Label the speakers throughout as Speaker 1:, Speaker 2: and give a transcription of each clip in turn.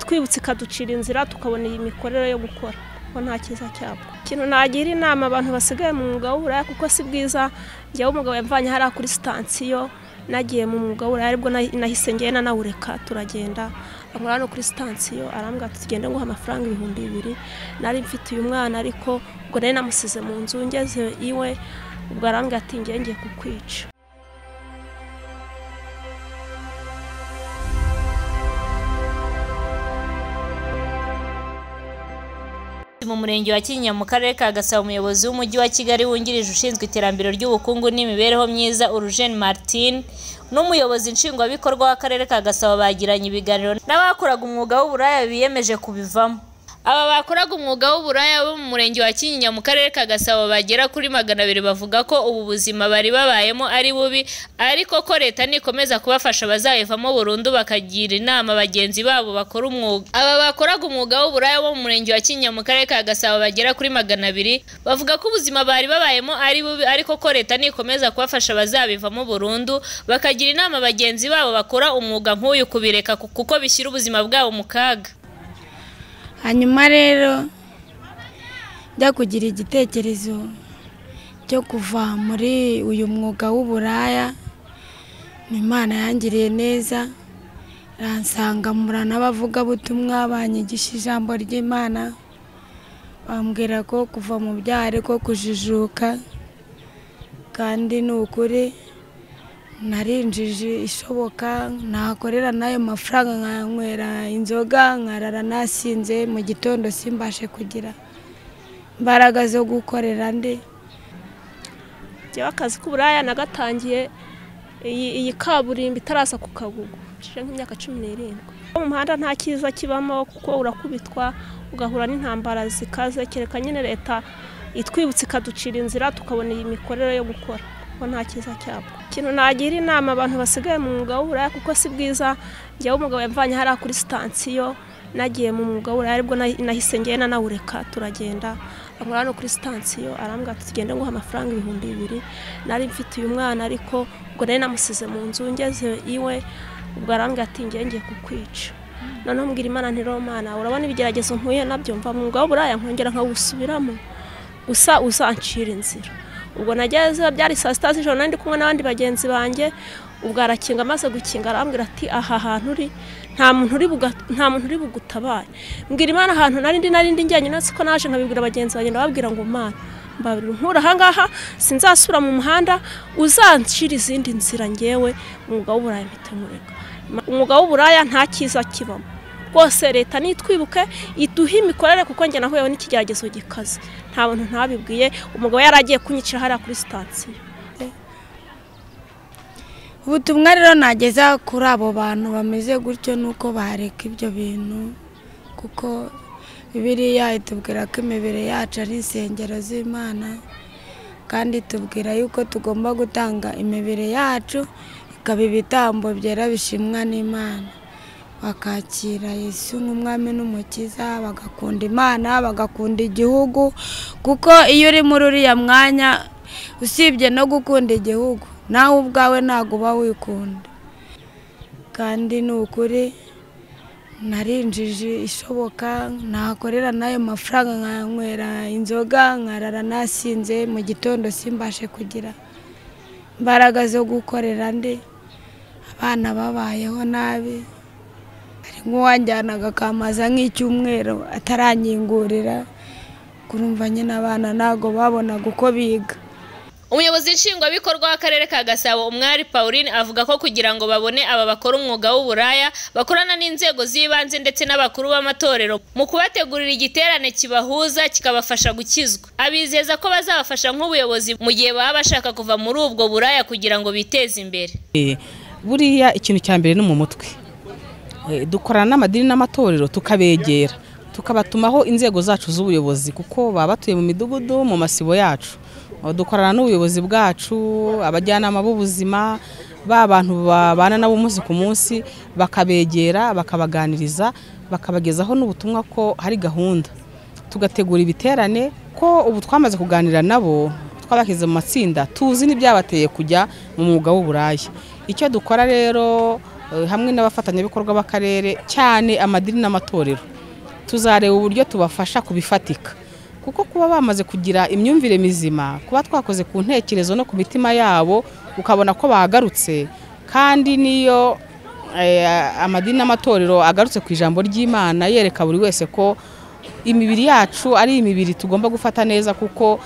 Speaker 1: itwibutse ikaducira inzira tukabona iyi mikorere yo gukora ko nta kiza cyabo. Ikintu nagira inama abantu basigaye mu mwuga w'uburaya kuko si bwiza, njyewe umugabo yamvanye hariya kuri sitasiyo nagiye mu mwuga w'uburaya aribwo nahise ngenda nawureka turagenda amura no kuri sitasiyo arambwira ati tugende nguha amafaranga 2,000. Nari mfite uyu mwana ariko ubwo nari namusize mu nzu ngeze iwe ubwo arambwira ati ngiye kukwica.
Speaker 2: Mu murenge wa Kinyinya mu karere ka Gasabo, umuyobozi w'umujyi wa Kigali wungirije ushinzwe iterambere ry'ubukungu n'imibereho myiza Urugene Martin n'umuyobozi nshingwabikorwa w'akarere ka Gasabo bagiranye ibiganiro n'abakoraga umwuga w'uburaya biyemeje kubivamo. Aba bakoraga umwuga w'uburaya bo mu murenge wa Kinyinya mu karere ka Gasabo bagera kuri 200 bavuga ko ubu buzima bari babayemo ari bubi, ariko ko leta nikomeza kubafasha bazayivamo burundu bakagira inama bagenzi babo bakora umwuga. Aba bakoraga umwuga w'uburaya bo mu murenge wa Kinyinya mu karere ka Gasabo bagera kuri 200 bavuga ko ubuzima bari babayemo ari bubi, ariko ko leta nikomeza kubafasha bazabivamo burundu bakagira inama bagenzi babo bakora umwuga nk'uyu kubireka kuko bishyira ubuzima bwabo mu kaga.
Speaker 3: Hanyuma rero njya kugira igitekerezo cyo kuva muri uyu mwuga w'uburaya, Imana yangiriye neza ransanga murana bavuga butumwa banyigisha ijambo ry'Imana, bambwira ko kuva mu byare ko kujijuka, kandi n'ukuri narinjije ishoboka nakorera nayo mafaranga nkanywera inzoga nkarara nasinze mu gitondo simbashe kugira imbaraga zo gukorera ndi.
Speaker 1: Jewe akazi k'uburaya nagatangiye iyi kaburimbo itarasa ku Kagugu cije nk'imyaka 17. Mu muhanda nta kiza kibamo kuko urakubitwa ugahura n'intambara zikaze, kereka nyine leta itwibutse ikaducira inzira tukabona iyi mikorere yo gukora ko nta kiza cyabo. Ikintu nagira inama abantu basigaye mu mwuga w'uburaya kuko si bwiza, njyewe umugabo yamvanye hariya kuri sitasiyo nagiye mu mwuga w'uburaya aribwo nahise ngenda nawureka turagenda amura no kuri sitasiyo arambwira ati tugende nguha amafaranga 2,000. Nari mfite uyu mwana ariko ubwo nari namusize mu nzu ngeze iwe ubwo arambwira ati ngiye kukwica. Noneho mbwira Imana nti Romana urabona ibigeragezo mpuye nabyo mva mu mwuga w'uburaya nkongera nkawusubiramo gusa uzancira inzira. Ubwo nageze byari saa 6 z'ijoro nandi kumwe n'abandi bagenzi banjye, ubwo arakinga maze gukinga arambwira ati aha hantu uri nta muntu uri bugutabare. Mbwira Imana ahantu narindi njyanye nasiko naje nkabibwira bagenzi banjye ndababwira ngo Mana mbabira nkura hangaha sinzasubira mu muhanda uzancira izindi nzira ngewe umwuga w'uburaya mbitemureka. Umwuga w'uburaya nta kiza kibamo rwose, leta nitwibuke iduha imikorere kuko njye nahuyeho n'ikigeragezo gikaze nta bantu ntabibwiye. Umugabo yaragiye kunyicira hariya kuri sitasiyo.
Speaker 3: Ubutumwa rero nageza kuri abo bantu bameze gutyo nuko bareka ibyo bintu, kuko Bibiliya itubwira ko imibiri yacu ari insengero z'Imana, kandi itubwira yuko tugomba gutanga imibiri yacu ikaba ibitambo byera bishimwa n'Imana, bakakira Yesu nk'umwami n'umukiza, bagakunda Imana, bagakunda igihugu, kuko iyo uri muri uriya mwanya usibye no gukunda igihugu nawe ubwawe ntago uba wikunda. Kandi n'ukuri narinjije ishoboka nakorera nayo mafaranga nkanywera inzoga nkarara nasinze mu gitondo simbashe kugira imbaraga zo gukorera ndi. Abana babayeho nabi, nk'uwanjyanaga kamaza nk'icyumweru ataranyingurira, kurumva nyine abana ntago babonaga uko biga.
Speaker 2: Umuyobozi nshingwabikorwa w'akarere ka Gasabo Umwari Pauline avuga ko kugira ngo babone aba bakora umwuga w'uburaya bakorana n'inzego z'ibanze ndetse n'abakuru b'amatorero mu kubategurira igiterane kibahuza kikabafasha gukizwa. Abizeza ko bazabafasha nk'ubuyobozi mu gihe baba bashaka kuva muri ubwo buraya kugira ngo biteze imbere.
Speaker 4: Buriya ikintu cya mbere no mu mutwe dukorana n'amadini n'amatorero tukabegera tukabatumaho inzego zacu z'ubuyobozi kuko baba batuye mu midugudu mu masibo yacu. Dukorana n'ubuyobozi bwacu, abajyanama b'ubuzima, bantu babana nabo umunsi ku munsi, bakabegera bakabaganiriza bakabagezaho n'ubutumwa ko hari gahunda, tugategura ibiterane ko ubu twamaze kuganira nabo twabakize mu matsinda tuzi n'ibyabateye kujya mu mwuga w'uburaya. Icyo dukora rero hamwe n'abafatanyabikorwa b'akarere cyane amadini n'amatorero tuzareba uburyo tubafasha kubifatika kuko kuba bamaze kugira imyumvire mizima kuba twakoze ku ntekerezo no ku mitima yabo ukabona ko bagarutse kandi niyo amadini n'amatorero agarutse ku ijambo ry'Imana yereka buri wese ko imibiri yacu ari imibiri tugomba gufata neza kuko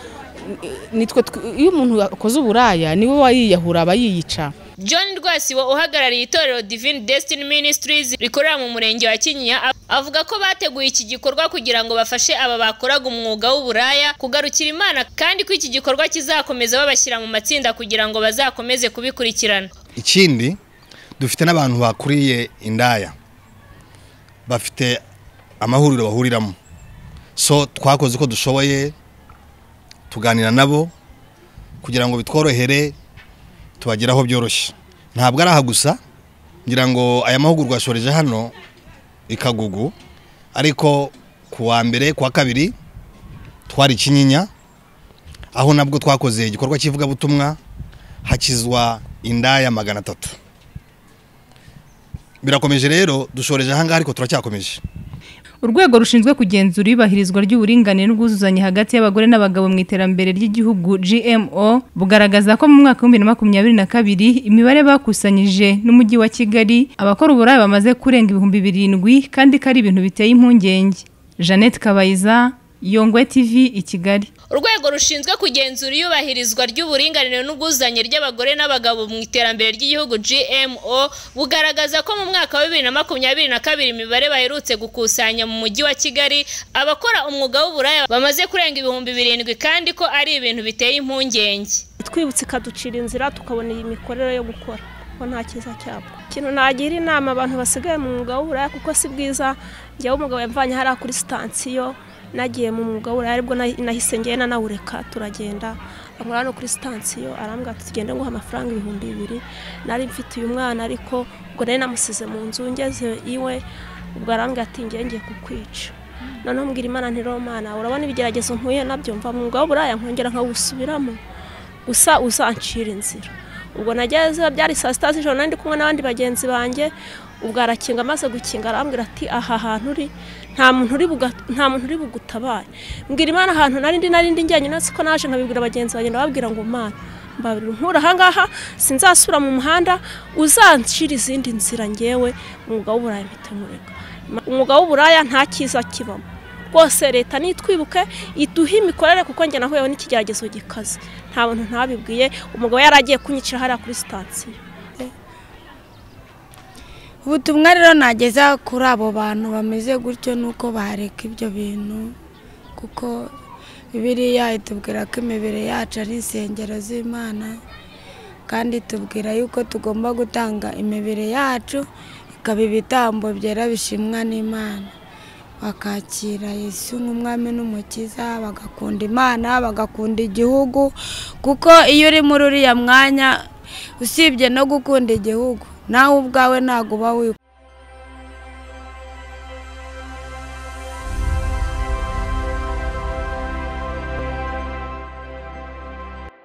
Speaker 4: nitwe iyo umuntu akoze uburaya niwe wayiyahura abayiyica.
Speaker 2: John Rwasibo uhagarariye itorero Divine Destiny Ministries rikorera mu murenge wa Kinyinya avuga ko bateguye iki gikorwa kugira ngo bafashe aba bakoraga umwuga w'uburaya kugarukira Imana kandi ko iki gikorwa kizakomeza babashyira mu matsinda kugira ngo bazakomeze kubikurikirana.
Speaker 5: Ikindi dufite n'abantu bakuriye indaya bafite amahuriro bahuriramo, so twakoze ko dushoboye tuganira nabo kugira ngo bitworohere tubageraho byoroshye. Ntabwo ari aha gusa, ngira ngo aya mahugurwa ashoreje hano Ikagugu, ariko kuwa mbere kuwa kabiri twari Kinyinya aho nabwo twakoze igikorwa kivuga butumwa hakizwa indaya 300. Birakomeje rero dushoreje hanga ariko turacyakomeje.
Speaker 6: Urwego rushinzwe kugenzura ibahirizwa ry'uburinganire n'ubwuzuzanye hagati y'abagore n'abagabo mu iterambere ry'igihugu GMO bugaragaza ko mu mwaka wa 2022 imibare bakusanyije n'umujyi wa Kigali abakora uburaya bamaze kurenga 7,000 kandi kari ibintu biteye impungenge. Jeannette Kabayiza, Yongwe TV i Kigali.
Speaker 2: Urwego rushinzwe kugenzura iyubahirizwa ry'uburinganire n'ubwuzuzanye ry'abagore n'abagabo mu iterambere ry'igihugu GMO bugaragaza ko mu mwaka wa 2022 imibare baherutse gukusanya mu mujyi wa Kigali abakora umwuga w'uburaya bamaze kurenga 7,000 kandi ko ari ibintu biteye impungenge.
Speaker 1: Twibutse kaducira inzira tukabona iyi mikorere yo gukora ko nta kiza cyabo. Kintu nagira inama abantu basigaye mu mwuga w'uburaya kuko si bwiza. Njyewe umugabo yamvanye hari kuri stansiyo nagiye mu mwuga w'uburaya aribwo nahise ngena nawureka turagenda amara no kuri stansiyo arambwa ati tugende ngo amafaranga 2,000 nari mfite uyu mwana ariko ubwo nari namusize mu nzu ngeze iwe ubwo arambwa ati ngiye kukwica. Noneho mbwira Imana nti Romana urabona ibigeragezo ntuye nabyo mva mu mwuga w'uburaya nkongera nkawusubiramo gusa uzancira inzira. Ubwo nageze byari saa 6 z'ijoro nandi kumwe n'abandi bagenzi banjye ubwo arakinga amaze gukinga arambwira ati aha hantu uri nta muntu uri bugutabaye. Mbwira Imana ahantu narindi njyanye natse ko naje nkabibwira abagenzi banjye babwira ngo Mana mbabira nkura hangaha sinzasubira mu muhanda uzancira izindi nzira ngewe umwuga w'uburaya mpitemureka. Umwuga w'uburaya nta kiza kibamo rwose. Leta nitwibuke iduha imikorere kuko njye nahuyeho n'ikigeragezo gikaze nta bantu ntabibwiye. Umugabo yaragiye kunyicira hari kuri stansiyo.
Speaker 3: Ubutumwa rero nageza kuri abo bantu bameze gutyo nuko bareka ibyo bintu kuko Bibiliya itubwira ko imibiri yacu ari insengero z'Imana kandi tubwira yuko tugomba gutanga imibiri yacu ikaba ibitambo byera bishimwa n'Imana bakakira Yesu nk'umwami n'umukiza bagakunda Imana bagakunda igihugu kuko iyo uri muri uriya mwanya usibye no gukunda igihugu nawe ubwawe ntago uba